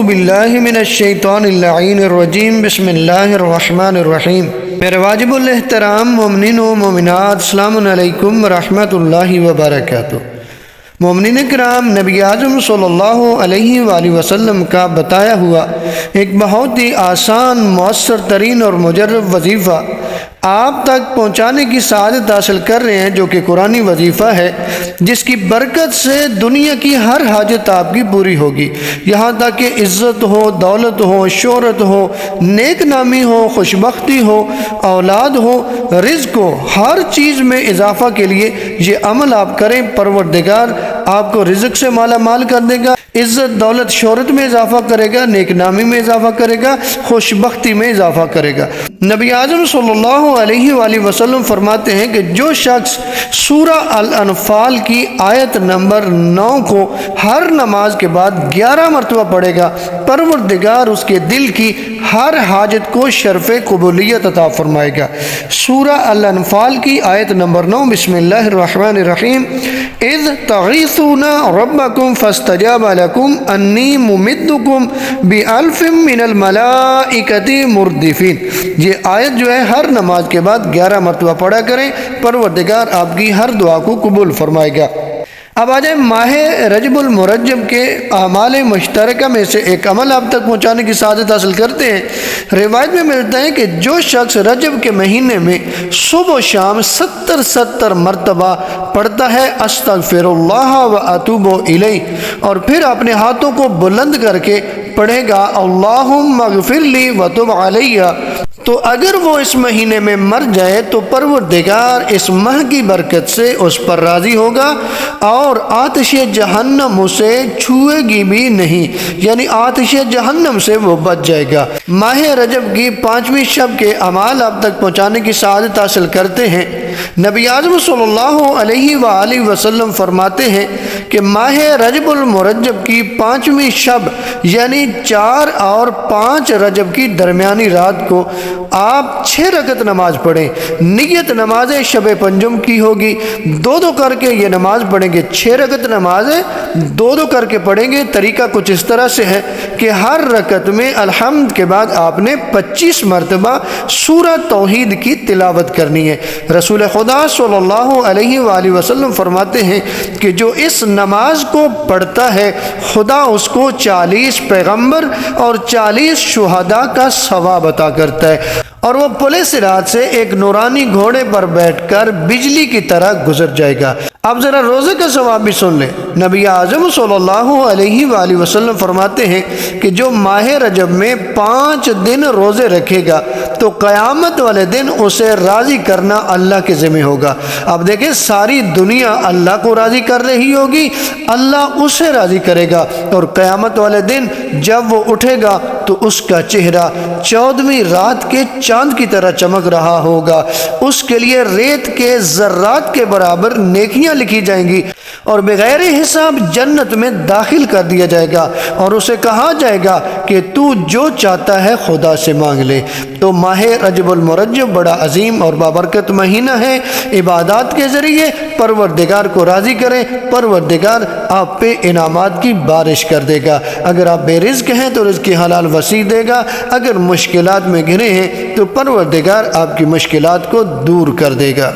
باللہ من الشیطان اللعین الرجیم بسم اللہ الرحمن الرحیم۔ میرے واجب الاحترام مومنین و مومنات، السلام علیکم ورحمۃ اللہ وبرکاتہ۔ مومنین کرام، نبی اعظم صلی اللہ علیہ وآلہ وسلم کا بتایا ہوا ایک بہت ہی آسان، مؤثر ترین اور مجرب وظیفہ آپ تک پہنچانے کی سعادت حاصل کر رہے ہیں، جو کہ قرآنی وظیفہ ہے، جس کی برکت سے دنیا کی ہر حاجت آپ کی پوری ہوگی، یہاں تک کہ عزت ہو، دولت ہو، شہرت ہو، نیک نامی ہو، خوشبختی ہو، اولاد ہو، رزق ہو، ہر چیز میں اضافہ کے لیے یہ عمل آپ کریں، پروردگار آپ کو رزق سے مالا مال کر دے گا، عزت دولت شہرت میں اضافہ کرے گا، نیک نامی میں اضافہ کرے گا، خوشبختی میں اضافہ کرے گا۔ نبی اعظم صلی اللہ علیہ وآلہ وسلم فرماتے ہیں کہ جو شخص سورہ الانفال کی آیت نمبر 9 کو ہر نماز کے بعد 11 مرتبہ پڑھے گا، پروردگار اس کے دل کی ہر حاجت کو شرف قبولیت عطا فرمائے گا۔ سورہ الانفال کی آیت نمبر 9، بسم اللہ الرحمن الرحیم۔ اذ تغیثون ربکم فاستجاب لکم انی ممدکم بألف من الملائکۃ مردفین۔ یہ آیت جو ہے ہر نماز کے بعد 11 مرتبہ پڑھا کریں، پروردگار آپ کی ہر دعا کو قبول فرمائے گا۔ اب آ جائیں ماہ رجب المرجب کے اعمال مشترکہ میں سے ایک عمل آپ تک پہنچانے کی سعادت حاصل کرتے ہیں۔ روایت میں ملتا ہے کہ جو شخص رجب کے مہینے میں صبح و شام 70 مرتبہ پڑھتا ہے استغفر اللہ و اتوب الیہ، اور پھر اپنے ہاتھوں کو بلند کر کے پڑھے گا اللہم اغفر لی وتب علیہ، تو اگر وہ اس مہینے میں مر جائے تو پروردگار اس ماہ کی برکت سے اس پر راضی ہوگا اور آتش جہنم اسے چھوئے گی بھی نہیں، یعنی آتش جہنم سے وہ بچ جائے گا۔ ماہ رجب کی 5ویں شب کے اعمال آپ تک پہنچانے کی سعادت حاصل کرتے ہیں۔ نبی اعظم صلی اللہ علیہ وآلہ وسلم فرماتے ہیں کہ ماہ رجب المرجب کی 5ویں شب یعنی 4 اور 5 رجب کی درمیانی رات کو آپ 6 رکعت نماز پڑھیں۔ نیت نماز شب پنجم کی ہوگی، 2 کر کے یہ نماز پڑھیں گے۔ 6 رکعت نماز 2 کر کے پڑھیں گے۔ طریقہ کچھ اس طرح سے ہے کہ ہر رکعت میں الحمد کے بعد آپ نے 25 مرتبہ سورہ توحید کی تلاوت کرنی ہے۔ رسول خدا صلی اللہ علیہ وآلہ وسلم فرماتے ہیں کہ جو اس نماز کو پڑھتا ہے، خدا اس کو 40 پیغمبر اور 40 شہداء کا ثواب عطا کرتا ہے، اور وہ پل صراط سے ایک نورانی گھوڑے پر بیٹھ کر بجلی کی طرح گزر جائے گا۔ اب ذرا روزے کا ثواب بھی سن لیں۔ نبی اعظم صلی اللہ علیہ وآلہ وسلم فرماتے ہیں کہ جو ماہ رجب میں 5 دن روزے رکھے گا تو قیامت والے دن اسے راضی کرنا اللہ کے ذمہ ہوگا۔ اب دیکھیں، ساری دنیا اللہ کو راضی کر رہی ہوگی، اللہ اسے راضی کرے گا، اور قیامت والے دن جب وہ اٹھے گا تو اس کا چہرہ 14ویں رات کے چاند کی طرح چمک رہا ہوگا۔ اس کے لیے ریت کے ذرات کے برابر نیکیاں لکھی جائیں گی، اور بغیر حساب جنت میں داخل کر دیا جائے گا، اور اسے کہا جائے گا کہ تو جو چاہتا ہے خدا سے مانگ لے۔ تو ماہ رجب المرجب بڑا عظیم اور بابرکت مہینہ ہے۔ عبادات کے ذریعے پروردگار کو راضی کریں، پروردگار آپ پہ انعامات کی بارش کر دے گا۔ اگر آپ بے رزق ہیں تو رزق حلال وسیع دے گا، اگر مشکلات میں گھرے ہیں تو پروردگار آپ کی مشکلات کو دور کر دے گا۔